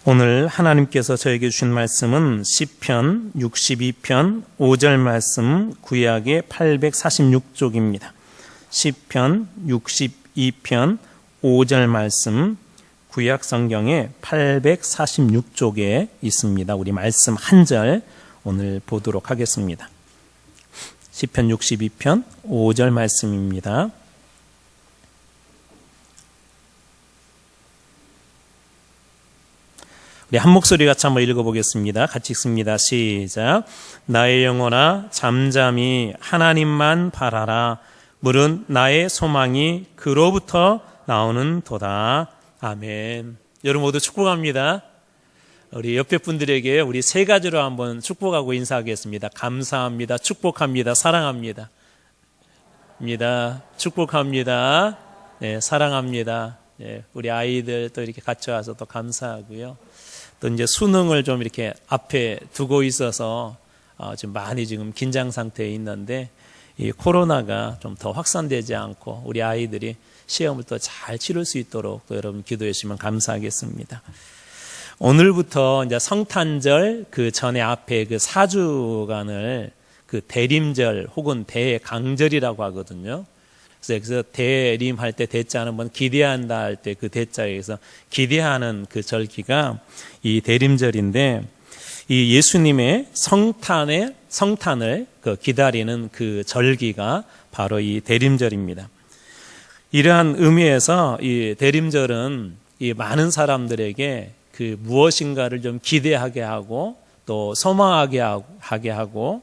오늘 하나님께서 저에게 주신 말씀은 시편 62편 5절 말씀, 구약의 846쪽입니다. 시편 62편 5절 말씀, 구약 성경의 846쪽에 있습니다. 우리 말씀 한 절 오늘 보도록 하겠습니다. 시편 62편 5절 말씀입니다. 우리 한 목소리 같이 한번 읽어보겠습니다. 같이 읽습니다. 시작. 나의 영혼아 잠잠히 하나님만 바라라. 물은 나의 소망이 그로부터 나오는 도다. 아멘. 여러분 모두 축복합니다. 우리 옆에 분들에게 우리 세 가지로 한번 축복하고 인사하겠습니다. 감사합니다. 축복합니다. 사랑합니다. 축복합니다. 네, 사랑합니다. 네, 우리 아이들 또 이렇게 같이 와서 또 감사하고요. 또 이제 수능을 좀 이렇게 앞에 두고 있어서 지금 많이 지금 긴장 상태에 있는데 이 코로나가 좀 더 확산되지 않고 우리 아이들이 시험을 또 잘 치를 수 있도록 또 여러분 기도해 주시면 감사하겠습니다. 오늘부터 이제 성탄절 그 전에 앞에 그 4주간을 그 대림절 혹은 대강절이라고 하거든요. 그래서 대림할 때 대자는 뭐 기대한다 할 때 그 대자에서 기대하는 그 절기가 이 대림절인데 이 예수님의 성탄을 그 기다리는 그 절기가 바로 이 대림절입니다. 이러한 의미에서 이 대림절은 이 많은 사람들에게 그 무엇인가를 좀 기대하게 하고 또 소망하게 하고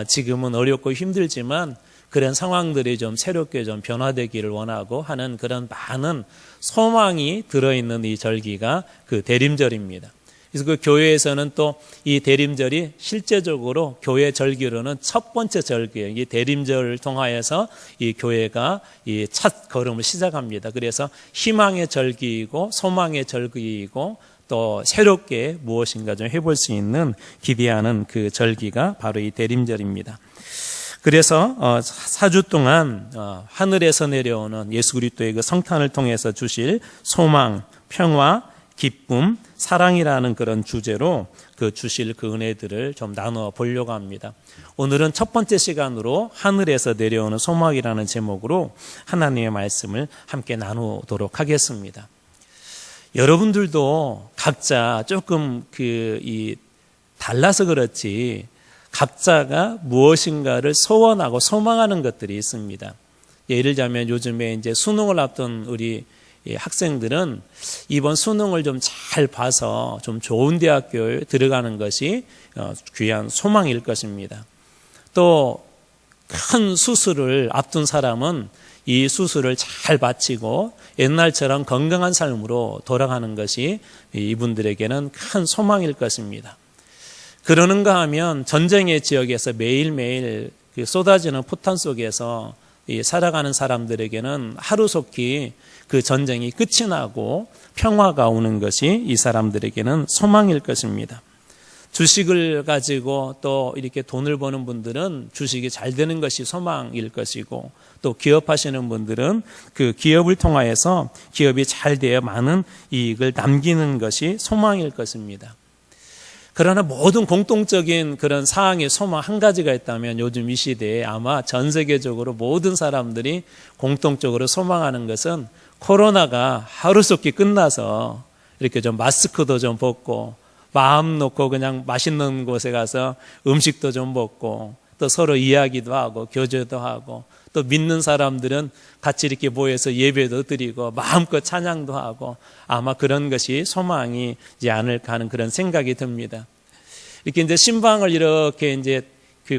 지금은 어렵고 힘들지만 그런 상황들이 좀 새롭게 좀 변화되기를 원하고 하는 그런 많은 소망이 들어있는 이 절기가 그 대림절입니다. 그래서 그 교회에서는 또 이 대림절이 실제적으로 교회 절기로는 첫 번째 절기예요. 이 대림절을 통하여서 이 교회가 이 첫 걸음을 시작합니다. 그래서 희망의 절기이고 소망의 절기이고 또 새롭게 무엇인가 좀 해볼 수 있는 기대하는 그 절기가 바로 이 대림절입니다. 그래서 4주 동안 하늘에서 내려오는 예수 그리스도의 그 성탄을 통해서 주실 소망, 평화, 기쁨, 사랑이라는 그런 주제로 그 주실 그 은혜들을 좀 나누어 보려고 합니다. 오늘은 첫 번째 시간으로 하늘에서 내려오는 소망이라는 제목으로 하나님의 말씀을 함께 나누도록 하겠습니다. 여러분들도 각자 조금 달라서 그렇지 각자가 무엇인가를 소원하고 소망하는 것들이 있습니다. 예를 들자면 요즘에 이제 수능을 앞둔 우리 학생들은 이번 수능을 좀 잘 봐서 좀 좋은 대학교에 들어가는 것이 귀한 소망일 것입니다. 또 큰 수술을 앞둔 사람은 이 수술을 잘 마치고 옛날처럼 건강한 삶으로 돌아가는 것이 이분들에게는 큰 소망일 것입니다. 그러는가 하면 전쟁의 지역에서 매일매일 쏟아지는 포탄 속에서 살아가는 사람들에게는 하루속히 그 전쟁이 끝이 나고 평화가 오는 것이 이 사람들에게는 소망일 것입니다. 주식을 가지고 또 이렇게 돈을 버는 분들은 주식이 잘 되는 것이 소망일 것이고 또 기업하시는 분들은 그 기업을 통하여서 기업이 잘 되어 많은 이익을 남기는 것이 소망일 것입니다. 그러나 모든 공통적인 그런 사항의 소망 한 가지가 있다면 요즘 이 시대에 아마 전 세계적으로 모든 사람들이 공통적으로 소망하는 것은 코로나가 하루속히 끝나서 이렇게 좀 마스크도 좀 벗고 마음 놓고 그냥 맛있는 곳에 가서 음식도 좀 먹고 또 서로 이야기도 하고 교제도 하고 또 믿는 사람들은 같이 이렇게 모여서 예배도 드리고 마음껏 찬양도 하고 아마 그런 것이 소망이지 않을까 하는 그런 생각이 듭니다. 이렇게 이제 신방을 이렇게 이제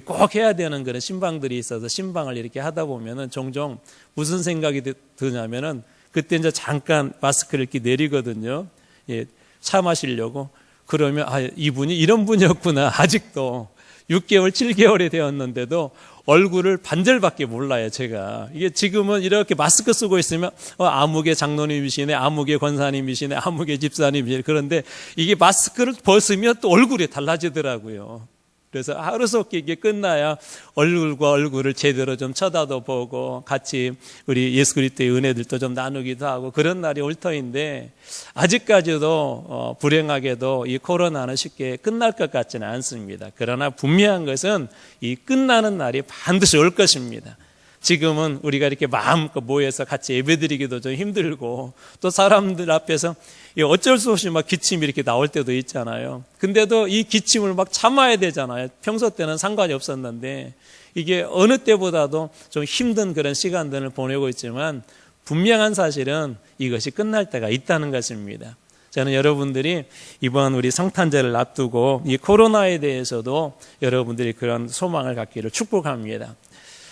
꼭 해야 되는 그런 신방들이 있어서 신방을 이렇게 하다 보면은 종종 무슨 생각이 드냐면은 그때 이제 잠깐 마스크를 이렇게 내리거든요. 예, 차 마시려고. 그러면 이분이 이런 분이었구나. 아직도 6개월, 7개월이 되었는데도 얼굴을 반절밖에 몰라요, 제가. 이게 지금은 이렇게 마스크 쓰고 있으면 아무개 장로님이시네, 아무개 권사님이시네, 아무개 집사님이시네. 그런데 이게 마스크를 벗으면 또 얼굴이 달라지더라고요. 그래서 하루속히 이게 끝나야 얼굴과 얼굴을 제대로 좀 쳐다도 보고 같이 우리 예수 그리스도의 은혜들도 좀 나누기도 하고 그런 날이 올 터인데 아직까지도 불행하게도 이 코로나는 쉽게 끝날 것 같지는 않습니다. 그러나 분명한 것은 이 끝나는 날이 반드시 올 것입니다. 지금은 우리가 이렇게 마음껏 모여서 같이 예배드리기도 좀 힘들고 또 사람들 앞에서 어쩔 수 없이 막 기침이 이렇게 나올 때도 있잖아요. 근데도 이 기침을 막 참아야 되잖아요. 평소 때는 상관이 없었는데 이게 어느 때보다도 좀 힘든 그런 시간들을 보내고 있지만 분명한 사실은 이것이 끝날 때가 있다는 것입니다. 저는 여러분들이 이번 우리 성탄절을 앞두고 이 코로나에 대해서도 여러분들이 그런 소망을 갖기를 축복합니다.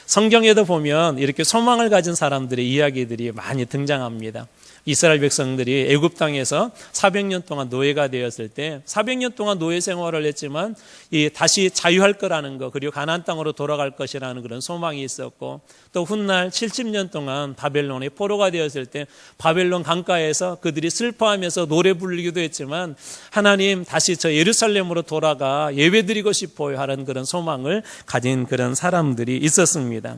성경에도 보면 이렇게 소망을 가진 사람들의 이야기들이 많이 등장합니다. 이스라엘 백성들이 애굽 땅에서 400년 동안 노예가 되었을 때 400년 동안 노예 생활을 했지만 다시 자유할 거라는 거 그리고 가나안 땅으로 돌아갈 것이라는 그런 소망이 있었고 또 훗날 70년 동안 바벨론의 포로가 되었을 때 바벨론 강가에서 그들이 슬퍼하면서 노래 부르기도 했지만 하나님 다시 저 예루살렘으로 돌아가 예배드리고 싶어요 하는 그런 소망을 가진 그런 사람들이 있었습니다.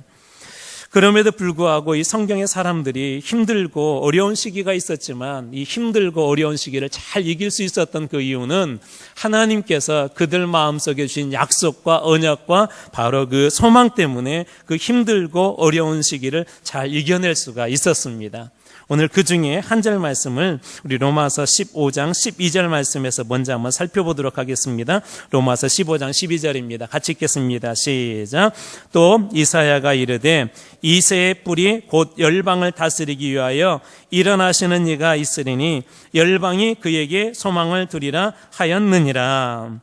그럼에도 불구하고 이 성경의 사람들이 힘들고 어려운 시기가 있었지만 이 힘들고 어려운 시기를 잘 이길 수 있었던 그 이유는 하나님께서 그들 마음속에 주신 약속과 언약과 바로 그 소망 때문에 그 힘들고 어려운 시기를 잘 이겨낼 수가 있었습니다. 오늘 그 중에 한 절 말씀을 우리 로마서 15장 12절 말씀에서 먼저 한번 살펴보도록 하겠습니다. 로마서 15장 12절입니다. 같이 읽겠습니다. 시작. 또 이사야가 이르되 이새의 뿔이 곧 열방을 다스리기 위하여 일어나시는 이가 있으리니 열방이 그에게 소망을 두리라 하였느니라.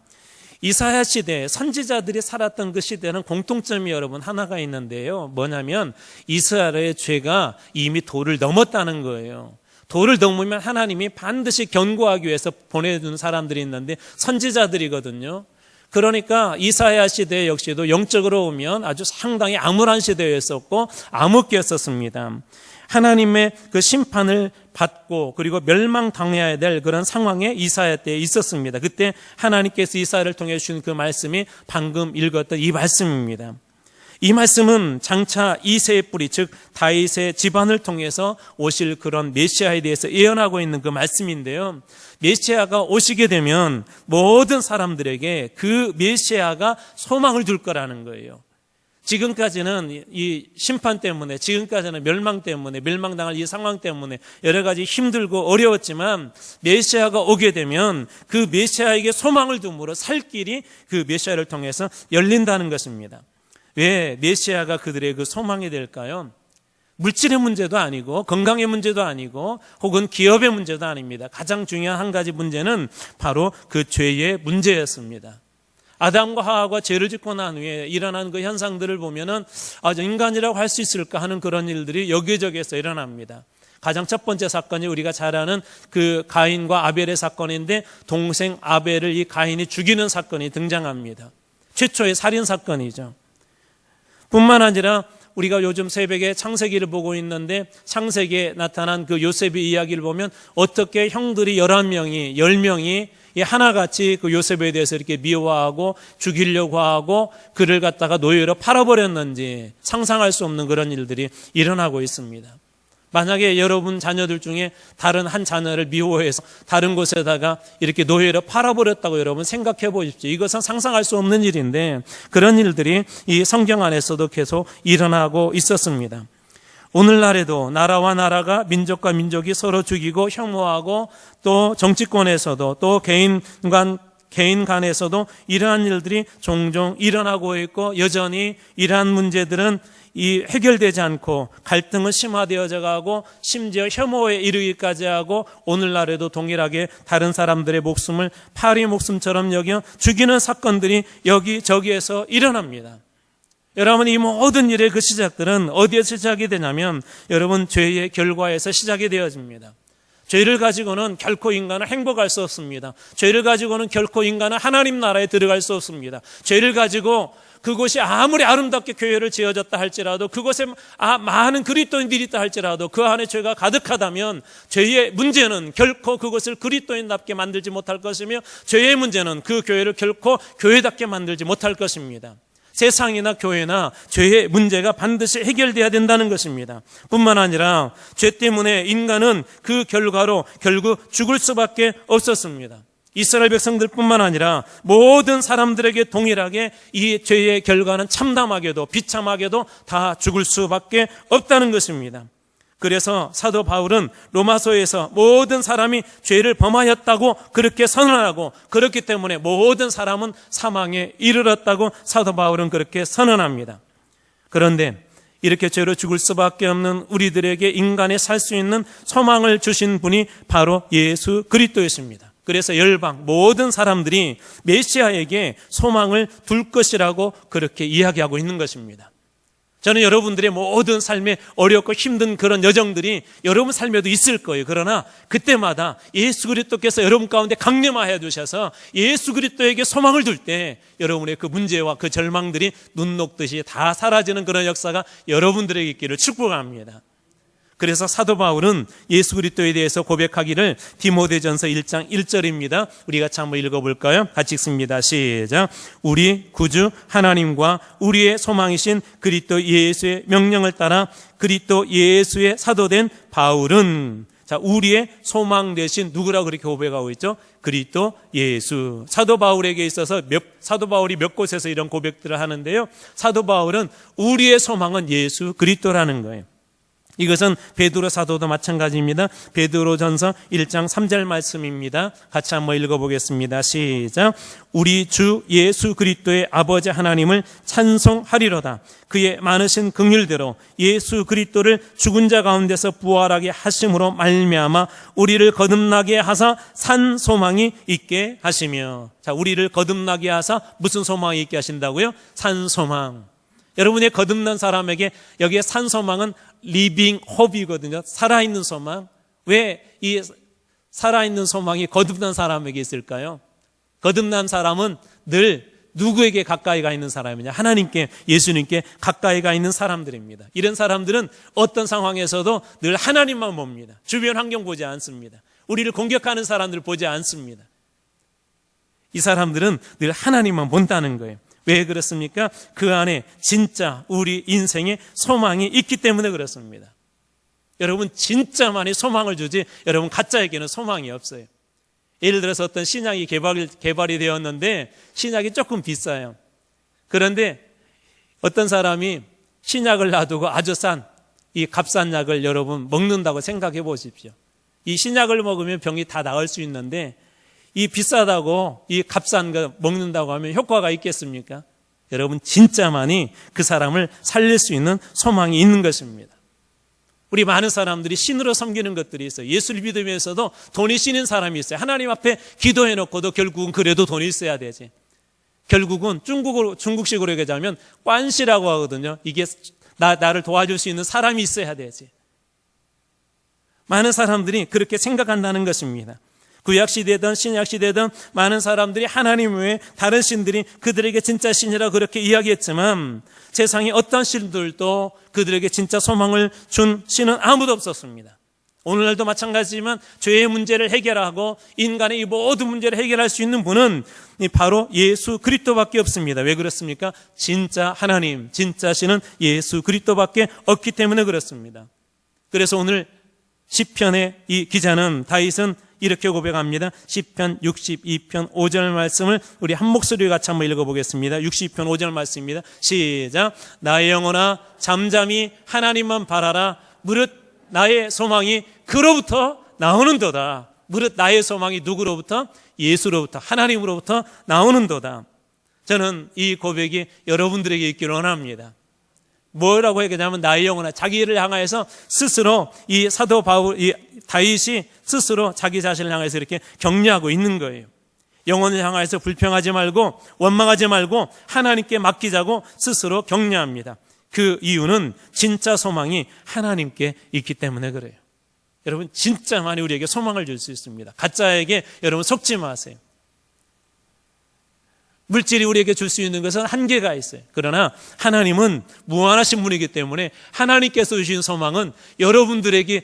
이사야 시대 선지자들이 살았던 그 시대는 공통점이 여러분 하나가 있는데요. 뭐냐면 이스라엘의 죄가 이미 도를 넘었다는 거예요. 도를 넘으면 하나님이 반드시 견고하기 위해서 보내준 사람들이 있는데 선지자들이거든요. 그러니까 이사야 시대 역시도 영적으로 보면 아주 상당히 암울한 시대였었고 암흑기였었습니다. 하나님의 그 심판을 받고 그리고 멸망당해야 될 그런 상황에 이사야 때에 있었습니다. 그때 하나님께서 이사야를 통해 주신 그 말씀이 방금 읽었던 이 말씀입니다. 이 말씀은 장차 이새의 뿌리 즉 다윗의 집안을 통해서 오실 그런 메시아에 대해서 예언하고 있는 그 말씀인데요. 메시아가 오시게 되면 모든 사람들에게 그 메시아가 소망을 줄 거라는 거예요. 지금까지는 이 심판 때문에 지금까지는 멸망 때문에 멸망당할 이 상황 때문에 여러 가지 힘들고 어려웠지만 메시아가 오게 되면 그 메시아에게 소망을 둠으로 살 길이 그 메시아를 통해서 열린다는 것입니다. 왜 메시아가 그들의 그 소망이 될까요? 물질의 문제도 아니고 건강의 문제도 아니고 혹은 기업의 문제도 아닙니다. 가장 중요한 한 가지 문제는 바로 그 죄의 문제였습니다. 아담과 하와가 죄를 짓고 난 후에 일어난 그 현상들을 보면은 인간이라고 할 수 있을까 하는 그런 일들이 여기저기에서 일어납니다. 가장 첫 번째 사건이 우리가 잘 아는 그 가인과 아벨의 사건인데 동생 아벨을 이 가인이 죽이는 사건이 등장합니다. 최초의 살인 사건이죠. 뿐만 아니라 우리가 요즘 새벽에 창세기를 보고 있는데 창세기에 나타난 그 요셉의 이야기를 보면 어떻게 형들이 11명이 10명이 하나같이 그 요셉에 대해서 이렇게 미워하고 죽이려고 하고 그를 갖다가 노예로 팔아버렸는지 상상할 수 없는 그런 일들이 일어나고 있습니다. 만약에 여러분 자녀들 중에 다른 한 자녀를 미워해서 다른 곳에다가 이렇게 노예로 팔아버렸다고 여러분 생각해 보십시오. 이것은 상상할 수 없는 일인데 그런 일들이 이 성경 안에서도 계속 일어나고 있었습니다. 오늘날에도 나라와 나라가 민족과 민족이 서로 죽이고 혐오하고 또 정치권에서도 또 개인 간에서도 이러한 일들이 종종 일어나고 있고 여전히 이러한 문제들은 해결되지 않고 갈등은 심화되어져 가고 심지어 혐오에 이르기까지 하고 오늘날에도 동일하게 다른 사람들의 목숨을 파리 목숨처럼 여겨 죽이는 사건들이 여기저기에서 일어납니다. 여러분 이 모든 일의 그 시작들은 어디에서 시작이 되냐면 여러분 죄의 결과에서 시작이 되어집니다. 죄를 가지고는 결코 인간은 행복할 수 없습니다. 죄를 가지고는 결코 인간은 하나님 나라에 들어갈 수 없습니다. 죄를 가지고 그곳이 아무리 아름답게 교회를 지어졌다 할지라도 그곳에 많은 그리스도인들이 있다 할지라도 그 안에 죄가 가득하다면 죄의 문제는 결코 그것을 그리스도인답게 만들지 못할 것이며 죄의 문제는 그 교회를 결코 교회답게 만들지 못할 것입니다. 세상이나 교회나 죄의 문제가 반드시 해결돼야 된다는 것입니다. 뿐만 아니라 죄 때문에 인간은 그 결과로 결국 죽을 수밖에 없었습니다. 이스라엘 백성들뿐만 아니라 모든 사람들에게 동일하게 이 죄의 결과는 참담하게도 비참하게도 다 죽을 수밖에 없다는 것입니다. 그래서 사도 바울은 로마서에서 모든 사람이 죄를 범하였다고 그렇게 선언하고, 그렇기 때문에 모든 사람은 사망에 이르렀다고 사도 바울은 그렇게 선언합니다. 그런데 이렇게 죄로 죽을 수밖에 없는 우리들에게 인간에 살 수 있는 소망을 주신 분이 바로 예수 그리스도였습니다. 그래서 열방 모든 사람들이 메시아에게 소망을 둘 것이라고 그렇게 이야기하고 있는 것입니다. 저는 여러분들의 모든 삶에 어렵고 힘든 그런 여정들이 여러분 삶에도 있을 거예요. 그러나 그때마다 예수 그리스도께서 여러분 가운데 강림하여 주셔서 예수 그리스도에게 소망을 둘 때 여러분의 그 문제와 그 절망들이 눈 녹듯이 다 사라지는 그런 역사가 여러분들에게 있기를 축복합니다. 그래서 사도 바울은 예수 그리스도에 대해서 고백하기를 디모데전서 1장 1절입니다. 우리 같이 한번 읽어볼까요? 같이 읽습니다. 시작. 우리 구주 하나님과 우리의 소망이신 그리스도 예수의 명령을 따라 그리스도 예수의 사도된 바울은, 자, 우리의 소망 되신 누구라고 그렇게 고백하고 있죠? 그리스도 예수. 사도 바울에게 있어서 사도 바울이 몇 곳에서 이런 고백들을 하는데요. 사도 바울은 우리의 소망은 예수 그리스도라는 거예요. 이것은 베드로 사도도 마찬가지입니다. 베드로전서 1장 3절 말씀입니다. 같이 한번 읽어보겠습니다. 시작. 우리 주 예수 그리스도의 아버지 하나님을 찬송하리로다. 그의 많으신 긍휼대로 예수 그리스도를 죽은 자 가운데서 부활하게 하심으로 말미암아 우리를 거듭나게 하사 산 소망이 있게 하시며. 자, 우리를 거듭나게 하사 무슨 소망이 있게 하신다고요? 산 소망. 여러분의 거듭난 사람에게 여기에 산 소망은 리빙 호프이거든요. 살아있는 소망. 왜 이 살아있는 소망이 거듭난 사람에게 있을까요? 거듭난 사람은 늘 누구에게 가까이 가 있는 사람이냐? 하나님께, 예수님께 가까이 가 있는 사람들입니다. 이런 사람들은 어떤 상황에서도 늘 하나님만 봅니다. 주변 환경 보지 않습니다. 우리를 공격하는 사람들 보지 않습니다. 이 사람들은 늘 하나님만 본다는 거예요. 왜 그렇습니까? 그 안에 진짜 우리 인생에 소망이 있기 때문에 그렇습니다. 여러분, 진짜 많이 소망을 주지 여러분 가짜에게는 소망이 없어요. 예를 들어서 어떤 신약이 개발이 되었는데 신약이 조금 비싸요. 그런데 어떤 사람이 신약을 놔두고 아주 싼 이 값싼 약을 여러분 먹는다고 생각해 보십시오. 이 신약을 먹으면 병이 다 나을 수 있는데 이 비싸다고 이 값싼 거 먹는다고 하면 효과가 있겠습니까? 여러분, 진짜 많이 그 사람을 살릴 수 있는 소망이 있는 것입니다. 우리 많은 사람들이 신으로 섬기는 것들이 있어요. 예수를 믿으면서도 돈이 신인 사람이 있어요. 하나님 앞에 기도해놓고도 결국은 그래도 돈이 있어야 되지. 결국은 중국식으로 얘기하자면 관시라고 하거든요. 이게 나를 도와줄 수 있는 사람이 있어야 되지. 많은 사람들이 그렇게 생각한다는 것입니다. 구약시대든 신약시대든 많은 사람들이 하나님 외에 다른 신들이 그들에게 진짜 신이라 그렇게 이야기했지만 세상에 어떤 신들도 그들에게 진짜 소망을 준 신은 아무도 없었습니다. 오늘날도 마찬가지지만 죄의 문제를 해결하고 인간의 이 모든 문제를 해결할 수 있는 분은 바로 예수 그리스도밖에 없습니다. 왜 그렇습니까? 진짜 하나님, 진짜 신은 예수 그리스도밖에 없기 때문에 그렇습니다. 그래서 오늘 시편의 이 기자는 다윗은 이렇게 고백합니다. 시편 62편 5절 말씀을 우리 한 목소리로 같이 한번 읽어보겠습니다. 62편 5절 말씀입니다. 시작. 나의 영혼아 잠잠히 하나님만 바라라. 무릇 나의 소망이 그로부터 나오는도다. 무릇 나의 소망이 누구로부터? 예수로부터, 하나님으로부터 나오는도다. 저는 이 고백이 여러분들에게 있기를 원합니다. 뭐라고 얘기하냐면 나의 영혼아, 자기를 향하여서 스스로 이 사도 바울, 이 다윗이 스스로 자기 자신을 향해서 이렇게 격려하고 있는 거예요. 영혼을 향해서 불평하지 말고 원망하지 말고 하나님께 맡기자고 스스로 격려합니다. 그 이유는 진짜 소망이 하나님께 있기 때문에 그래요. 여러분, 진짜 많이 우리에게 소망을 줄 수 있습니다. 가짜에게 여러분 속지 마세요. 물질이 우리에게 줄 수 있는 것은 한계가 있어요. 그러나 하나님은 무한하신 분이기 때문에 하나님께서 주신 소망은 여러분들에게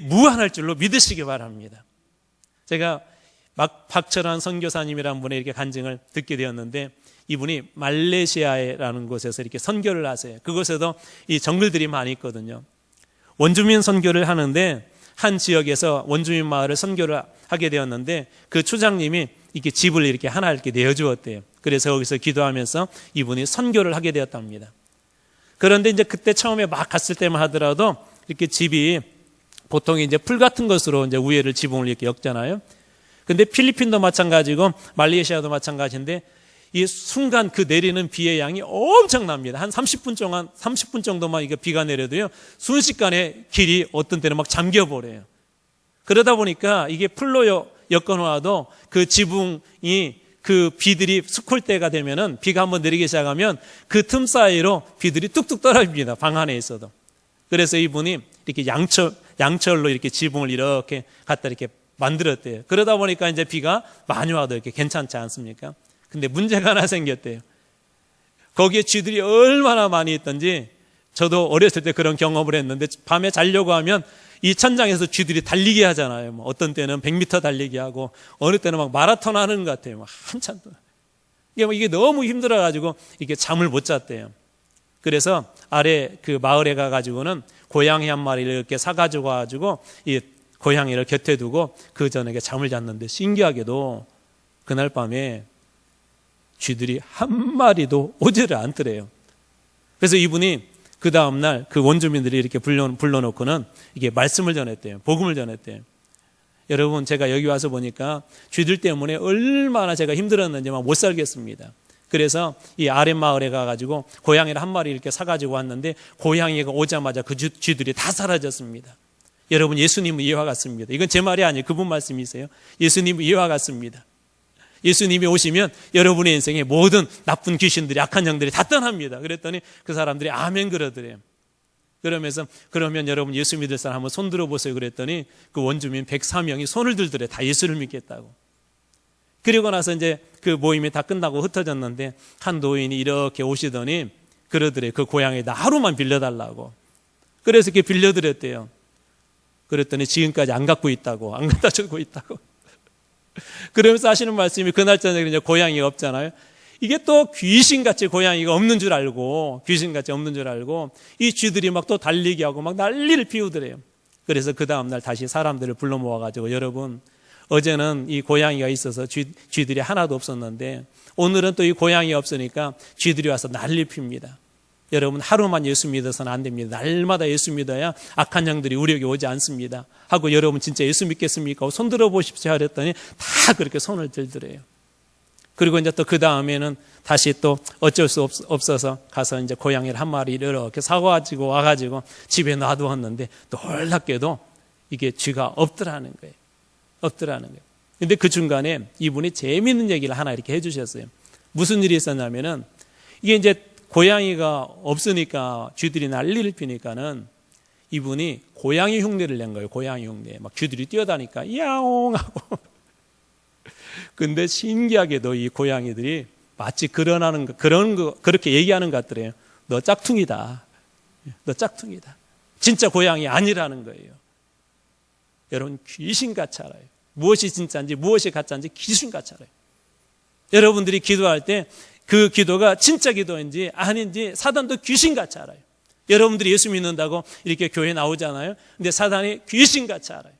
무한할 줄로 믿으시기 바랍니다. 제가 박철환 선교사님이라는 분의 이렇게 간증을 듣게 되었는데, 이분이 말레이시아라는 곳에서 이렇게 선교를 하세요. 그곳에도 이 정글들이 많이 있거든요. 원주민 선교를 하는데 한 지역에서 원주민 마을을 선교를 하게 되었는데, 그 추장님이 이렇게 집을 이렇게 하나 이렇게 내어주었대요. 그래서 거기서 기도하면서 이분이 선교를 하게 되었답니다. 그런데 이제 그때 처음에 막 갔을 때만 하더라도 이렇게 집이 보통 이제 풀 같은 것으로 이제 위에를 지붕을 이렇게 엮잖아요. 근데 필리핀도 마찬가지고 말레이시아도 마찬가지인데, 이 순간 그 내리는 비의 양이 엄청납니다. 한 30분 정도만 이게 비가 내려도요, 순식간에 길이 어떤 때는 막 잠겨버려요. 그러다 보니까 이게 풀로 엮어놓아도 그 지붕이 그 비들이 스콜 때가 되면은, 비가 한번 내리기 시작하면 그 틈 사이로 비들이 뚝뚝 떨어집니다. 방 안에 있어도. 그래서 이분이 이렇게 양철로 이렇게 지붕을 이렇게 갖다 이렇게 만들었대요. 그러다 보니까 이제 비가 많이 와도 이렇게 괜찮지 않습니까? 근데 문제가 하나 생겼대요. 거기에 쥐들이 얼마나 많이 있던지, 저도 어렸을 때 그런 경험을 했는데, 밤에 자려고 하면 이 천장에서 쥐들이 달리기 하잖아요. 뭐 어떤 때는 100m 달리기 하고, 어느 때는 막 마라톤 하는 것 같아요. 막 한참 동안. 이게 너무 힘들어가지고 이게 잠을 못 잤대요. 그래서 아래 그 마을에 가가지고는 고양이 한 마리를 이렇게 사가지고 와가지고 이 고양이를 곁에 두고 그 저녁에 잠을 잤는데, 신기하게도 그날 밤에 쥐들이 한 마리도 오지를 않더래요. 그래서 이분이 그 다음날 그 원주민들이 이렇게 불러놓고는 이게 말씀을 전했대요. 복음을 전했대요. 여러분, 제가 여기 와서 보니까 쥐들 때문에 얼마나 제가 힘들었는지 막 못 살겠습니다. 그래서 이 아랫마을에 가가지고 고양이를 한 마리 이렇게 사가지고 왔는데, 고양이가 오자마자 그 쥐들이 다 사라졌습니다. 여러분, 예수님은 이와 같습니다. 이건 제 말이 아니에요. 그분 말씀이세요. 예수님은 이와 같습니다. 예수님이 오시면 여러분의 인생에 모든 나쁜 귀신들이, 악한 영들이 다 떠납니다. 그랬더니 그 사람들이 아멘 그러더래요. 그러면서, 그러면 여러분 예수 믿을 사람 한번 손 들어보세요. 그랬더니 그 원주민 104명이 손을 들더래. 다 예수를 믿겠다고. 그리고 나서 이제 그 모임이 다 끝나고 흩어졌는데, 한 노인이 이렇게 오시더니 그러더래. 그 고양이 나 하루만 빌려달라고. 그래서 이렇게 빌려드렸대요. 그랬더니 지금까지 안 갖고 있다고, 안 갖다 주고 있다고. 그러면서 하시는 말씀이, 그날 저녁에 이제 고양이가 없잖아요. 이게 또 귀신같이 고양이가 없는 줄 알고, 귀신같이 없는 줄 알고 이 쥐들이 막 또 달리기 하고 막 난리를 피우더래요. 그래서 그 다음날 다시 사람들을 불러 모아가지고, 여러분, 어제는 이 고양이가 있어서 쥐들이 하나도 없었는데, 오늘은 또 이 고양이가 없으니까 쥐들이 와서 난리 핍니다. 여러분, 하루만 예수 믿어서는 안 됩니다. 날마다 예수 믿어야 악한 영들이 우리에게 오지 않습니다. 하고, 여러분 진짜 예수 믿겠습니까? 손 들어보십시오 하랬더니 다 그렇게 손을 들더래요. 그리고 이제 또 그 다음에는 다시 또 어쩔 수 없어서 가서 이제 고양이를 한 마리를 이렇게 사가지고 와가지고 집에 놔두었는데, 놀랍게도 이게 쥐가 없더라는 거예요. 없더라는 거예요. 근데 그 중간에 이분이 재미있는 얘기를 하나 이렇게 해주셨어요. 무슨 일이 있었냐면은, 이게 이제 고양이가 없으니까 쥐들이 난리를 피니까는 이분이 고양이 흉내를 낸 거예요. 고양이 흉내. 막 쥐들이 뛰어다니까 야옹 하고. 근데 신기하게도 이 고양이들이 마치 그렇게 얘기하는 것 같더래요. 너 짝퉁이다. 너 짝퉁이다. 진짜 고양이 아니라는 거예요. 여러분, 귀신같이 알아요. 무엇이 진짜인지 무엇이 가짜인지 귀신같이 알아요. 여러분들이 기도할 때 그 기도가 진짜 기도인지 아닌지 사단도 귀신같이 알아요. 여러분들이 예수 믿는다고 이렇게 교회 나오잖아요. 근데 사단이 귀신같이 알아요.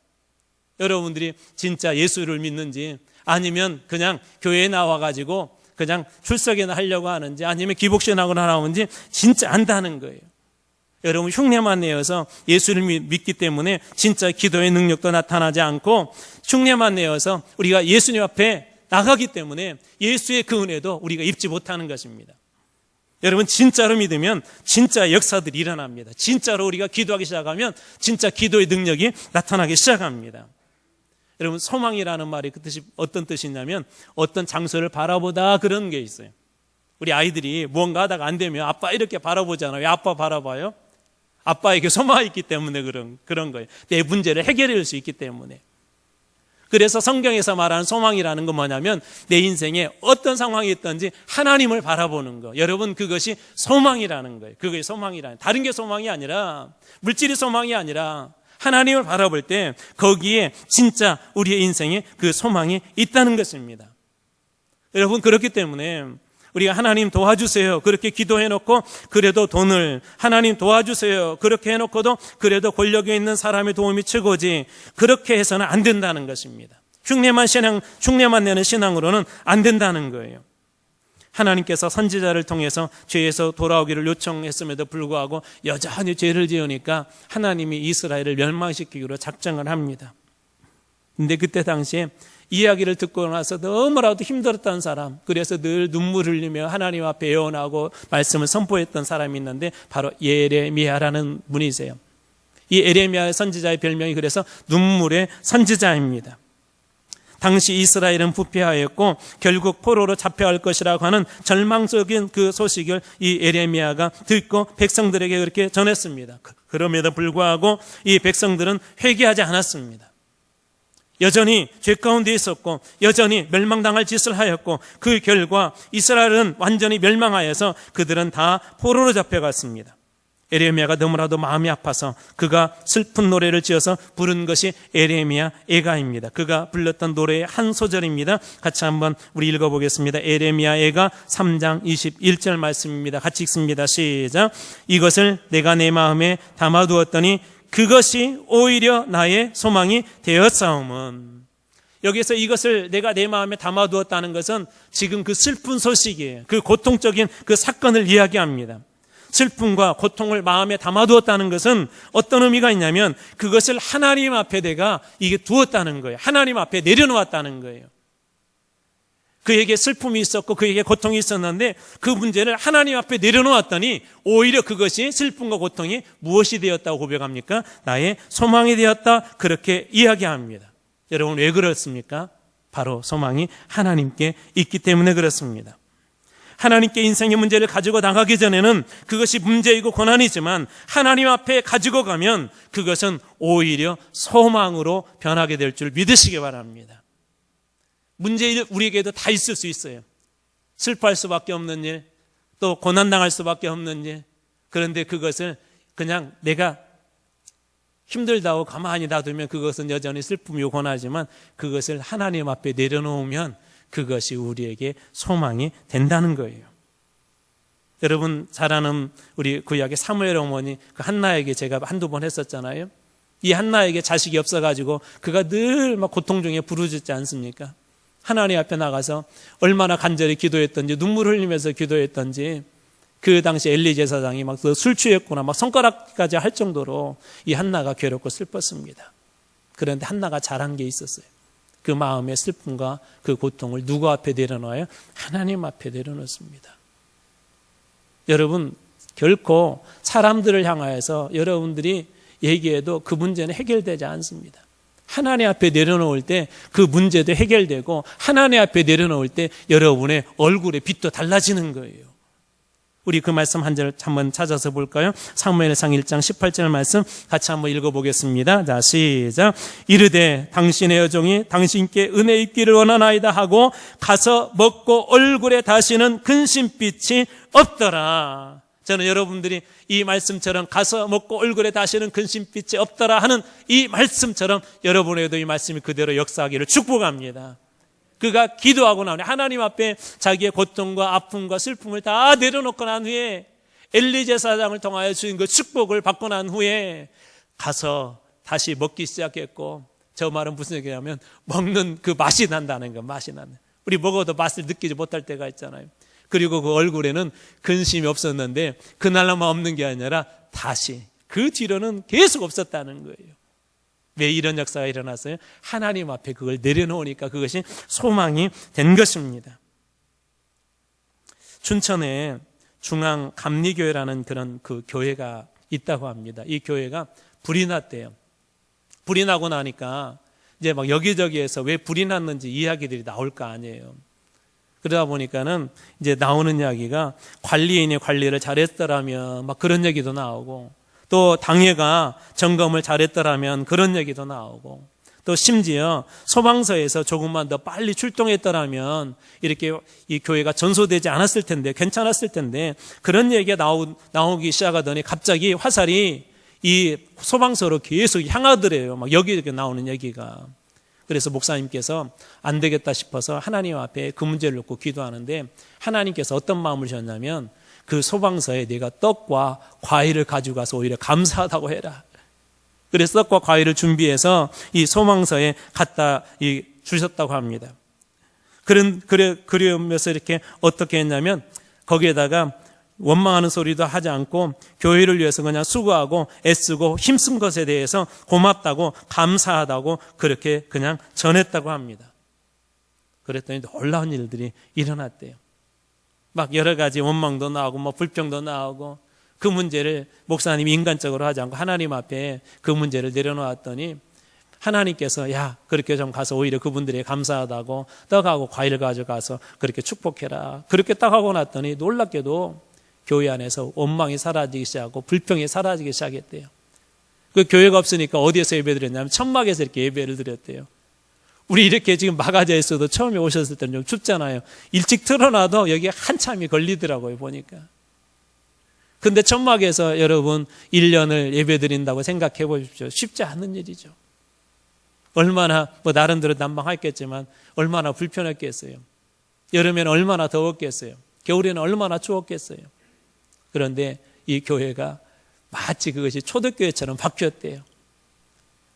여러분들이 진짜 예수를 믿는지, 아니면 그냥 교회에 나와가지고 그냥 출석이나 하려고 하는지, 아니면 기복신학을 나오는지 진짜 안다는 거예요. 여러분, 흉내만 내어서 예수를 믿기 때문에 진짜 기도의 능력도 나타나지 않고, 흉내만 내어서 우리가 예수님 앞에 나가기 때문에 예수의 그 은혜도 우리가 입지 못하는 것입니다. 여러분, 진짜로 믿으면 진짜 역사들이 일어납니다. 진짜로 우리가 기도하기 시작하면 진짜 기도의 능력이 나타나기 시작합니다. 여러분, 소망이라는 말이 그 뜻이 어떤 뜻이냐면, 어떤 장소를 바라보다, 그런 게 있어요. 우리 아이들이 무언가 하다가 안 되면 아빠 이렇게 바라보잖아요. 왜 아빠 바라봐요? 아빠에게 소망이 있기 때문에 그런 거예요. 내 문제를 해결할 수 있기 때문에. 그래서 성경에서 말하는 소망이라는 건 뭐냐면 내 인생에 어떤 상황이 있든지 하나님을 바라보는 거. 여러분, 그것이 소망이라는 거예요. 그게 소망이라는, 다른 게 소망이 아니라, 물질이 소망이 아니라 하나님을 바라볼 때 거기에 진짜 우리의 인생에 그 소망이 있다는 것입니다. 여러분, 그렇기 때문에 우리가 하나님 도와주세요 그렇게 기도해놓고 그래도 돈을, 하나님 도와주세요 그렇게 해놓고도 그래도 권력에 있는 사람의 도움이 최고지, 그렇게 해서는 안 된다는 것입니다. 흉내만 내는 신앙으로는 안 된다는 거예요. 하나님께서 선지자를 통해서 죄에서 돌아오기를 요청했음에도 불구하고 여전히 죄를 지으니까 하나님이 이스라엘을 멸망시키기로 작정을 합니다. 근데 그때 당시에 이야기를 듣고 나서 너무나도 힘들었던 사람, 그래서 늘 눈물 흘리며 하나님 앞에 애원하고 말씀을 선포했던 사람이 있는데 바로 예레미야라는 분이세요. 이 예레미야 선지자의 별명이 그래서 눈물의 선지자입니다. 당시 이스라엘은 부패하였고 결국 포로로 잡혀갈 것이라고 하는 절망적인 그 소식을 이 예레미야가 듣고 백성들에게 그렇게 전했습니다. 그럼에도 불구하고 이 백성들은 회개하지 않았습니다. 여전히 죄 가운데 있었고 여전히 멸망당할 짓을 하였고 그 결과 이스라엘은 완전히 멸망하여서 그들은 다 포로로 잡혀갔습니다. 예레미야가 너무나도 마음이 아파서 그가 슬픈 노래를 지어서 부른 것이 예레미야 애가입니다. 그가 불렀던 노래의 한 소절입니다. 같이 한번 우리 읽어보겠습니다. 예레미야 애가 3장 21절 말씀입니다. 같이 읽습니다. 시작. 이것을 내가 내 마음에 담아두었더니 그것이 오히려 나의 소망이 되었사오면. 여기서 이것을 내가 내 마음에 담아두었다는 것은 지금 그 슬픈 소식이에요. 그 고통적인 그 사건을 이야기합니다. 슬픔과 고통을 마음에 담아두었다는 것은 어떤 의미가 있냐면 그것을 하나님 앞에 내가 이게 두었다는 거예요. 하나님 앞에 내려놓았다는 거예요. 그에게 슬픔이 있었고 그에게 고통이 있었는데 그 문제를 하나님 앞에 내려놓았더니 오히려 그것이 슬픔과 고통이 무엇이 되었다고 고백합니까? 나의 소망이 되었다, 그렇게 이야기합니다. 여러분, 왜 그렇습니까? 바로 소망이 하나님께 있기 때문에 그렇습니다. 하나님께 인생의 문제를 가지고 나가기 전에는 그것이 문제이고 고난이지만 하나님 앞에 가지고 가면 그것은 오히려 소망으로 변하게 될 줄 믿으시기 바랍니다. 문제는 우리에게도 다 있을 수 있어요. 슬퍼할 수밖에 없는 일, 또 고난당할 수밖에 없는 일. 그런데 그것을 그냥 내가 힘들다고 가만히 놔두면 그것은 여전히 슬픔이고 고난이지만 그것을 하나님 앞에 내려놓으면 그것이 우리에게 소망이 된다는 거예요. 여러분 잘 아는 우리 구약의 사무엘 어머니 그 한나에게 제가 한두 번 했었잖아요. 이 한나에게 자식이 없어가지고 그가 늘 막 고통 중에 부르짖지 않습니까? 하나님 앞에 나가서 얼마나 간절히 기도했던지 눈물 흘리면서 기도했던지 그 당시 엘리 제사장이 막 술 취했구나 막 손가락까지 할 정도로 이 한나가 괴롭고 슬펐습니다. 그런데 한나가 잘한 게 있었어요. 그 마음의 슬픔과 그 고통을 누구 앞에 내려놓아요? 하나님 앞에 내려놓습니다. 여러분 결코 사람들을 향하여서 여러분들이 얘기해도 그 문제는 해결되지 않습니다. 하나님 앞에 내려놓을 때 그 문제도 해결되고 하나님 앞에 내려놓을 때 여러분의 얼굴의 빛도 달라지는 거예요. 우리 그 말씀 한 절 한번 찾아서 볼까요? 사무엘상 1장 18절 말씀 같이 한번 읽어보겠습니다. 자, 시작. 이르되 당신의 여종이 당신께 은혜 입기를 원하나이다 하고 가서 먹고 얼굴에 다시는 근심빛이 없더라. 저는 여러분들이 이 말씀처럼 가서 먹고 얼굴에 다시는 근심빛이 없더라 하는 이 말씀처럼 여러분에게도 이 말씀이 그대로 역사하기를 축복합니다. 그가 기도하고 나니 하나님 앞에 자기의 고통과 아픔과 슬픔을 다 내려놓고 난 후에 엘리 제사장을 통하여 주신 그 축복을 받고 난 후에 가서 다시 먹기 시작했고, 저 말은 무슨 얘기냐면 먹는 그 맛이 난다는 거, 맛이 나는. 우리 먹어도 맛을 느끼지 못할 때가 있잖아요. 그리고 그 얼굴에는 근심이 없었는데 그날만 없는 게 아니라 다시 그 뒤로는 계속 없었다는 거예요. 왜 이런 역사가 일어났어요? 하나님 앞에 그걸 내려놓으니까 그것이 소망이 된 것입니다. 춘천에 중앙감리교회라는 그런 그 교회가 있다고 합니다. 이 교회가 불이 났대요. 불이 나고 나니까 이제 막 여기저기에서 왜 불이 났는지 이야기들이 나올 거 아니에요. 그러다 보니까는 이제 나오는 이야기가 관리인이 관리를 잘했더라면 막 그런 얘기도 나오고, 또 당회가 점검을 잘했더라면 그런 얘기도 나오고, 또 심지어 소방서에서 조금만 더 빨리 출동했더라면 이렇게 이 교회가 전소되지 않았을 텐데, 괜찮았을 텐데, 그런 얘기가 나오기 시작하더니 갑자기 화살이 이 소방서로 계속 향하더래요. 막 여기 나오는 얘기가. 그래서 목사님께서 안 되겠다 싶어서 하나님 앞에 그 문제를 놓고 기도하는데, 하나님께서 어떤 마음을 주셨냐면 그 소방서에 네가 떡과 과일을 가지고 가서 오히려 감사하다고 해라. 그래서 떡과 과일을 준비해서 이 소방서에 갖다 주셨다고 합니다. 그러면서 이렇게 어떻게 했냐면 거기에다가 원망하는 소리도 하지 않고 교회를 위해서 그냥 수고하고 애쓰고 힘쓴 것에 대해서 고맙다고 감사하다고 그렇게 그냥 전했다고 합니다. 그랬더니 놀라운 일들이 일어났대요. 막 여러 가지 원망도 나오고 뭐 불평도 나오고, 그 문제를 목사님이 인간적으로 하지 않고 하나님 앞에 그 문제를 내려놓았더니 하나님께서 야, 그렇게 좀 가서 오히려 그분들이 감사하다고 떡하고 과일을 가져가서 그렇게 축복해라. 그렇게 딱 하고 났더니 놀랍게도 교회 안에서 원망이 사라지기 시작하고 불평이 사라지기 시작했대요. 그 교회가 없으니까 어디에서 예배 드렸냐면 천막에서 이렇게 예배를 드렸대요. 우리 이렇게 지금 마가자에서도 처음에 오셨을 때는 좀 춥잖아요. 일찍 틀어놔도 여기에 한참이 걸리더라고요, 보니까. 근데 천막에서 여러분 1년을 예배 드린다고 생각해 보십시오. 쉽지 않은 일이죠. 얼마나 나름대로 난방했겠지만 얼마나 불편했겠어요. 여름에는 얼마나 더웠겠어요. 겨울에는 얼마나 추웠겠어요. 그런데 이 교회가 마치 그것이 초대교회처럼 바뀌었대요.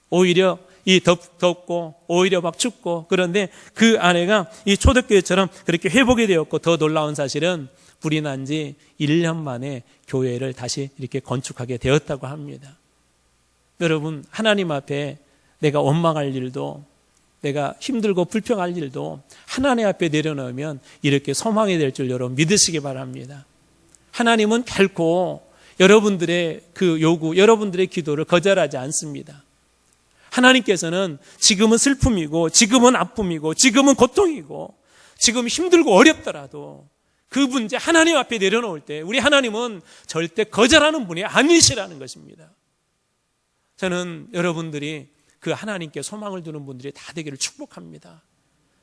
오히려 이 덥고 오히려 막 춥고, 그런데 그 안에가 이 초대교회처럼 그렇게 회복이 되었고, 더 놀라운 사실은 불이 난 지 1년 만에 교회를 다시 이렇게 건축하게 되었다고 합니다. 여러분, 하나님 앞에 내가 원망할 일도, 내가 힘들고 불평할 일도 하나님 앞에 내려놓으면 이렇게 소망이 될 줄 여러분 믿으시기 바랍니다. 하나님은 결코 여러분들의 그 요구, 여러분들의 기도를 거절하지 않습니다. 하나님께서는 지금은 슬픔이고, 지금은 아픔이고, 지금은 고통이고, 지금 힘들고 어렵더라도 그 문제 하나님 앞에 내려놓을 때 우리 하나님은 절대 거절하는 분이 아니시라는 것입니다. 저는 여러분들이 그 하나님께 소망을 두는 분들이 다 되기를 축복합니다.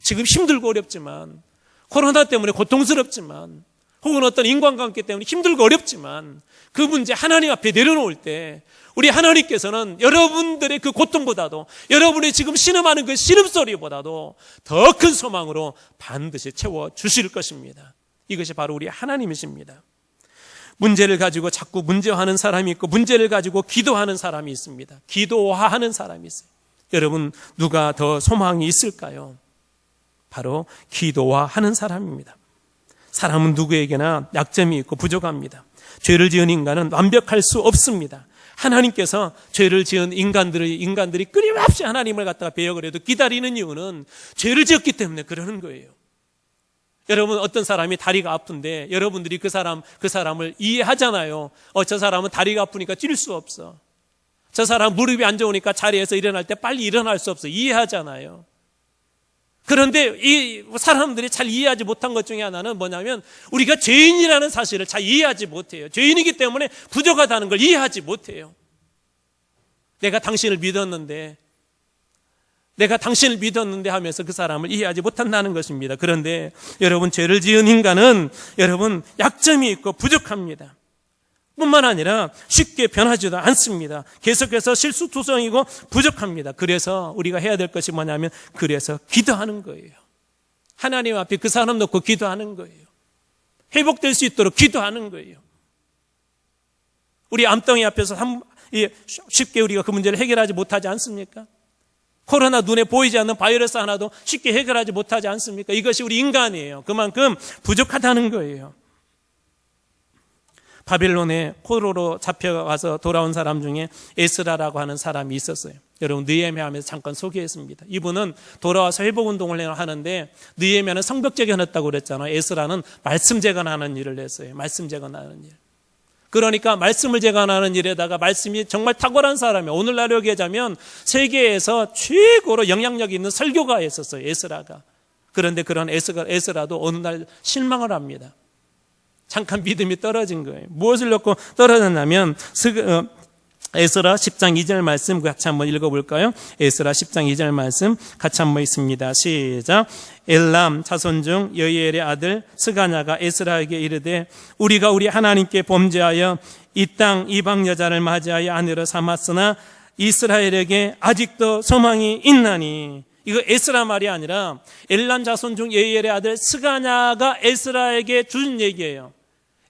지금 힘들고 어렵지만, 코로나 때문에 고통스럽지만, 혹은 어떤 인간관계 때문에 힘들고 어렵지만 그 문제 하나님 앞에 내려놓을 때 우리 하나님께서는 여러분들의 그 고통보다도, 여러분이 지금 신음하는 그 신음소리보다도 더 큰 소망으로 반드시 채워주실 것입니다. 이것이 바로 우리 하나님이십니다. 문제를 가지고 자꾸 문제화하는 사람이 있고, 문제를 가지고 기도하는 사람이 있습니다. 기도화하는 사람이 있어요. 여러분, 누가 더 소망이 있을까요? 바로 기도화하는 사람입니다. 사람은 누구에게나 약점이 있고 부족합니다. 죄를 지은 인간은 완벽할 수 없습니다. 하나님께서 죄를 지은 인간들이 끊임없이 하나님을 갖다가 배역을 해도 기다리는 이유는 죄를 지었기 때문에 그러는 거예요. 여러분, 어떤 사람이 다리가 아픈데 여러분들이 그 사람을 이해하잖아요. 저 사람은 다리가 아프니까 뛸 수 없어. 저 사람 무릎이 안 좋으니까 자리에서 일어날 때 빨리 일어날 수 없어. 이해하잖아요. 그런데 이 사람들이 잘 이해하지 못한 것 중에 하나는 뭐냐면 우리가 죄인이라는 사실을 잘 이해하지 못해요. 죄인이기 때문에 부족하다는 걸 이해하지 못해요. 내가 당신을 믿었는데 하면서 그 사람을 이해하지 못한다는 것입니다. 그런데 여러분, 죄를 지은 인간은 여러분 약점이 있고 부족합니다. 뿐만 아니라 쉽게 변하지도 않습니다. 계속해서 실수투성이고 부족합니다. 그래서 우리가 해야 될 것이 뭐냐면, 그래서 기도하는 거예요. 하나님 앞에 그 사람 놓고 기도하는 거예요. 회복될 수 있도록 기도하는 거예요. 우리 암덩이 앞에서 쉽게 우리가 그 문제를 해결하지 못하지 않습니까? 코로나 눈에 보이지 않는 바이러스 하나도 쉽게 해결하지 못하지 않습니까? 이것이 우리 인간이에요. 그만큼 부족하다는 거예요. 바빌론에 포로로 잡혀가서 돌아온 사람 중에 에스라라고 하는 사람이 있었어요. 여러분, 느헤미야하면서 잠깐 소개했습니다. 이분은 돌아와서 회복운동을 하는데, 느헤미야는 성벽 재건했다고 그랬잖아요. 에스라는 말씀 재건하는 일을 했어요. 말씀 재건하는 일. 그러니까 말씀을 재건하는 일에다가 말씀이 정말 탁월한 사람이에요. 오늘날로 얘기하자면 세계에서 최고로 영향력 있는 설교가였었어요, 에스라가. 그런데 그런 에스라도 어느 날 실망을 합니다. 잠깐 믿음이 떨어진 거예요. 무엇을 놓고 떨어졌냐면 에스라 10장 2절 말씀 같이 한번 읽어볼까요? 에스라 10장 2절 말씀 같이 한번 읽습니다. 시작. 엘람 자손 중 여이엘의 아들 스가냐가 에스라에게 이르되 우리가 우리 하나님께 범죄하여 이 땅 이방 여자를 맞이하여 아내로 삼았으나 이스라엘에게 아직도 소망이 있나니. 이거 에스라 말이 아니라 엘람 자손 중 여이엘의 아들 스가냐가 에스라에게 준 얘기예요.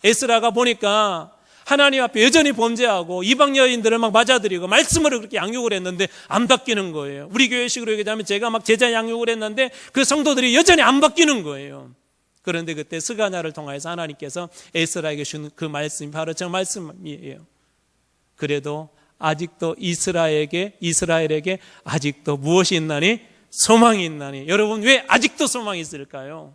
에스라가 보니까 하나님 앞에 여전히 범죄하고 이방 여인들을 막 맞아들이고 말씀으로 그렇게 양육을 했는데 안 바뀌는 거예요. 우리 교회식으로 얘기하면 제가 막 제자 양육을 했는데 그 성도들이 여전히 안 바뀌는 거예요. 그런데 그때 스가냐를 통해서 하나님께서 에스라에게 준 그 말씀이 바로 저 말씀이에요. 그래도 아직도 이스라엘에게 아직도 무엇이 있나니? 소망이 있나니. 여러분, 왜 아직도 소망이 있을까요?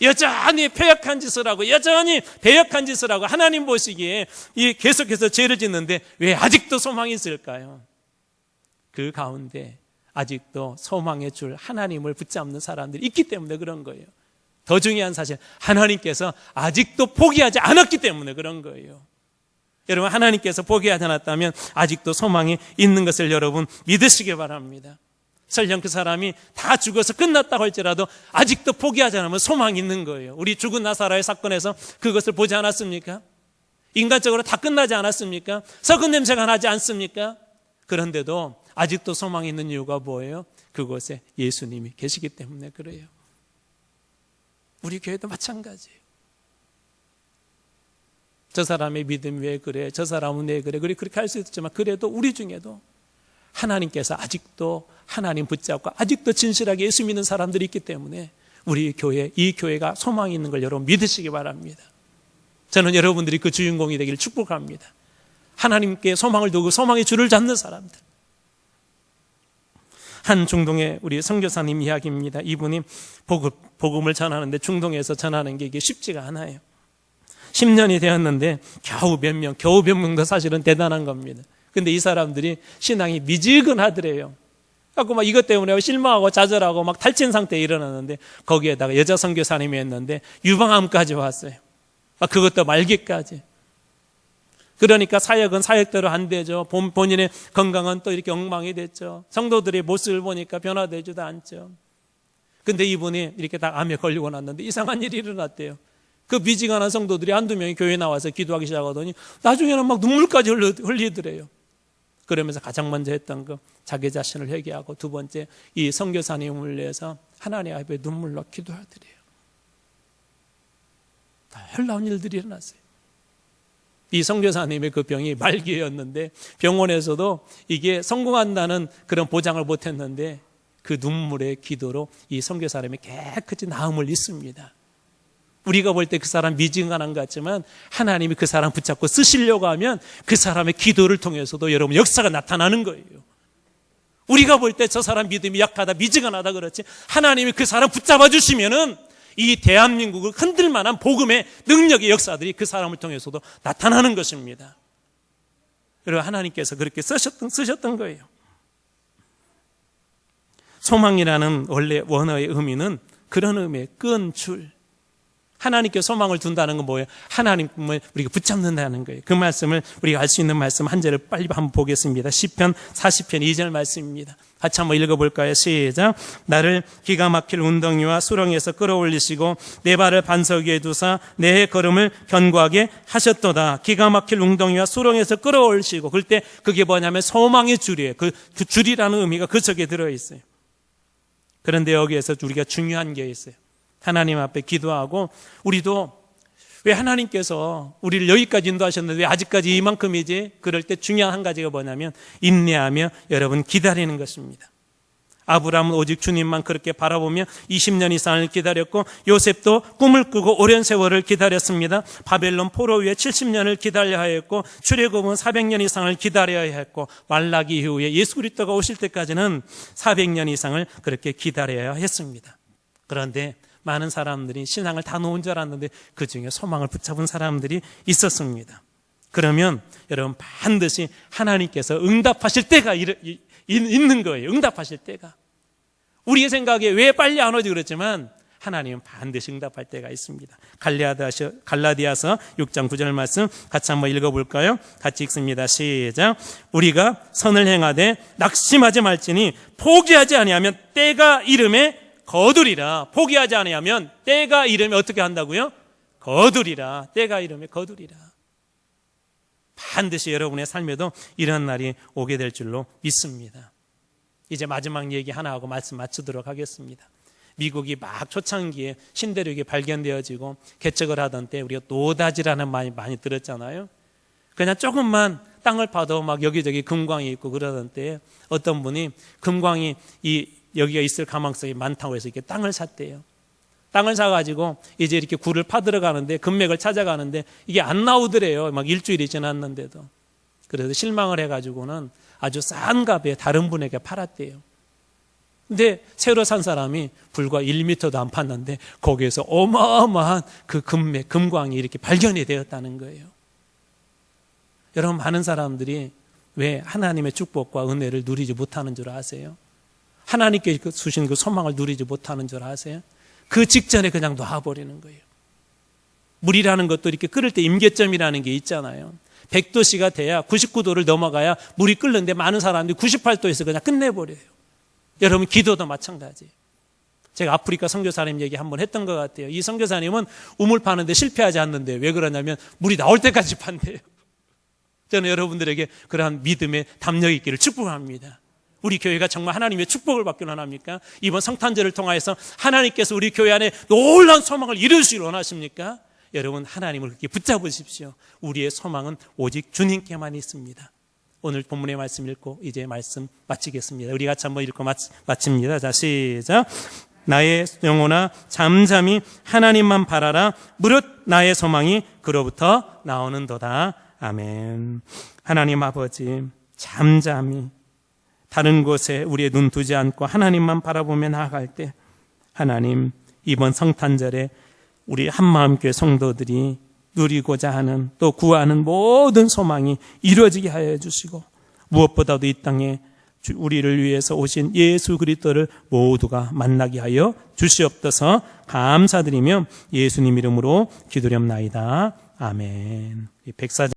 여전히 패역한 짓을 하고 여전히 배역한 짓을 하고 하나님 보시기에 계속해서 죄를 짓는데 왜 아직도 소망이 있을까요? 그 가운데 아직도 소망의 줄 하나님을 붙잡는 사람들이 있기 때문에 그런 거예요. 더 중요한 사실, 하나님께서 아직도 포기하지 않았기 때문에 그런 거예요. 여러분, 하나님께서 포기하지 않았다면 아직도 소망이 있는 것을 여러분 믿으시기 바랍니다. 설령 그 사람이 다 죽어서 끝났다고 할지라도 아직도 포기하지 않으면 소망이 있는 거예요. 우리 죽은 나사로의 사건에서 그것을 보지 않았습니까? 인간적으로 다 끝나지 않았습니까? 썩은 냄새가 나지 않습니까? 그런데도 아직도 소망이 있는 이유가 뭐예요? 그곳에 예수님이 계시기 때문에 그래요. 우리 교회도 마찬가지예요. 저 사람의 믿음이 왜 그래? 저 사람은 왜 그래? 그렇게 할 수 있지만 그래도 우리 중에도 하나님께서 아직도 하나님 붙잡고 아직도 진실하게 예수 믿는 사람들이 있기 때문에 우리 교회, 이 교회가 소망이 있는 걸 여러분 믿으시기 바랍니다. 저는 여러분들이 그 주인공이 되기를 축복합니다. 하나님께 소망을 두고 소망의 줄을 잡는 사람들. 한 중동의 우리 선교사님 이야기입니다. 이분이 복음을 전하는데 중동에서 전하는 게 이게 쉽지가 않아요. 10년이 되었는데 겨우 몇 명도 사실은 대단한 겁니다. 근데 이 사람들이 신앙이 미지근하더래요. 그래서 막 이것 때문에 실망하고 좌절하고 막 탈진 상태에 일어났는데 거기에다가 여자 선교사님이 했는데 유방암까지 왔어요. 그것도 말기까지. 그러니까 사역은 사역대로 안 되죠. 본인의 건강은 또 이렇게 엉망이 됐죠. 성도들의 모습을 보니까 변화되지도 않죠. 근데 이분이 이렇게 다 암에 걸리고 났는데 이상한 일이 일어났대요. 그 미지근한 성도들이 한두 명이 교회에 나와서 기도하기 시작하더니 나중에는 막 눈물까지 흘리더래요. 그러면서 가장 먼저 했던 거 자기 자신을 회개하고 두 번째 이 선교사님을 위해서 하나님 앞에 눈물로 기도하더래요. 다 놀라운 일들이 일어났어요. 이 선교사님의 그 병이 말기였는데 병원에서도 이게 성공한다는 그런 보장을 못했는데 그 눈물의 기도로 이 선교사님이 깨끗이 나음을 입습니다. 우리가 볼 때 그 사람 미진간한 것 같지만 하나님이 그 사람 붙잡고 쓰시려고 하면 그 사람의 기도를 통해서도 여러분 역사가 나타나는 거예요. 우리가 볼 때 저 사람 믿음이 약하다, 미지근하다 그렇지 하나님이 그 사람 붙잡아 주시면은 이 대한민국을 흔들 만한 복음의 능력의 역사들이 그 사람을 통해서도 나타나는 것입니다. 여러분 하나님께서 그렇게 쓰셨던 거예요. 소망이라는 원래 원어의 의미는 그런 의미의 끈 줄. 하나님께 소망을 둔다는 건 뭐예요? 하나님을 우리가 붙잡는다는 거예요. 그 말씀을 우리가 알 수 있는 말씀 한 절을 빨리 한번 보겠습니다. 시편 40편 2절 말씀입니다. 같이 한번 읽어볼까요? 시작. 나를 기가 막힐 운덩이와 수렁에서 끌어올리시고 내 발을 반석 위에 두사 내 걸음을 견고하게 하셨도다. 기가 막힐 운덩이와 수렁에서 끌어올리시고 그럴 때 그게 뭐냐면 소망의 줄이에요. 그 줄이라는 의미가 그 속에 들어있어요. 그런데 여기에서 우리가 중요한 게 있어요. 하나님 앞에 기도하고 우리도 왜 하나님께서 우리를 여기까지 인도하셨는데 왜 아직까지 이만큼이지? 그럴 때 중요한 한 가지가 뭐냐면 인내하며 여러분 기다리는 것입니다. 아브라함은 오직 주님만 그렇게 바라보며 20년 이상을 기다렸고 요셉도 꿈을 꾸고 오랜 세월을 기다렸습니다. 바벨론 포로 위에 70년을 기다려야 했고 출애굽은 400년 이상을 기다려야 했고 말라기 이후에 예수 그리스도가 오실 때까지는 400년 이상을 그렇게 기다려야 했습니다. 그런데 많은 사람들이 신앙을 다 놓은 줄 알았는데 그 중에 소망을 붙잡은 사람들이 있었습니다. 그러면 여러분 반드시 하나님께서 응답하실 때가 있는 거예요. 응답하실 때가. 우리의 생각에 왜 빨리 안 오지 그랬지만 하나님은 반드시 응답할 때가 있습니다. 갈라디아서 6장 9절 말씀 같이 한번 읽어볼까요? 같이 읽습니다. 시작. 우리가 선을 행하되 낙심하지 말지니 포기하지 아니하면 때가 이름에 거두리라. 포기하지 아니하면 때가 이름에 어떻게 한다고요? 거두리라. 때가 이름에 거두리라. 반드시 여러분의 삶에도 이런 날이 오게 될 줄로 믿습니다. 이제 마지막 얘기 하나 하고 말씀 마치도록 하겠습니다. 미국이 막 초창기에 신대륙이 발견되어지고 개척을 하던 때 우리가 노다지라는 말 많이 들었잖아요. 그냥 조금만 땅을 파도 막 여기저기 금광이 있고 그러던 때에 어떤 분이 금광이 여기가 있을 가망성이 많다고 해서 이렇게 땅을 샀대요. 땅을 사가지고 이제 이렇게 굴을 파들어 가는데 금맥을 찾아가는데 이게 안 나오더래요. 막 일주일이 지났는데도. 그래서 실망을 해가지고는 아주 싼 값에 다른 분에게 팔았대요. 근데 새로 산 사람이 불과 1m도 안 팠는데 거기에서 어마어마한 그 금맥, 금광이 이렇게 발견이 되었다는 거예요. 여러분, 많은 사람들이 왜 하나님의 축복과 은혜를 누리지 못하는 줄 아세요? 하나님께 주신 그 소망을 누리지 못하는 줄 아세요? 그 직전에 그냥 놔버리는 거예요. 물이라는 것도 이렇게 끓을 때 임계점이라는 게 있잖아요. 100도씨가 돼야 99도를 넘어가야 물이 끓는데 많은 사람들이 98도에서 그냥 끝내버려요. 여러분, 기도도 마찬가지예요. 제가 아프리카 선교사님 얘기 한번 했던 것 같아요. 이 선교사님은 우물 파는데 실패하지 않는데 왜 그러냐면 물이 나올 때까지 판대요. 저는 여러분들에게 그러한 믿음의 담력 있기를 축복합니다. 우리 교회가 정말 하나님의 축복을 받기를 원합니까? 이번 성탄절을 통하여서 하나님께서 우리 교회 안에 놀라운 소망을 이루시길 원하십니까? 여러분, 하나님을 그렇게 붙잡으십시오. 우리의 소망은 오직 주님께만 있습니다. 오늘 본문의 말씀 읽고 이제 말씀 마치겠습니다. 우리 같이 한번 읽고 마칩니다. 자, 시작. 나의 영혼아 잠잠히 하나님만 바라라. 무릇 나의 소망이 그로부터 나오는도다. 아멘. 하나님 아버지, 잠잠히 다른 곳에 우리의 눈 두지 않고 하나님만 바라보며 나아갈 때, 하나님, 이번 성탄절에 우리 한마음교회 성도들이 누리고자 하는, 또 구하는 모든 소망이 이루어지게 하여 주시고, 무엇보다도 이 땅에 우리를 위해서 오신 예수 그리스도를 모두가 만나게 하여 주시옵소서. 감사드리며 예수님 이름으로 기도렵나이다. 아멘. 백사장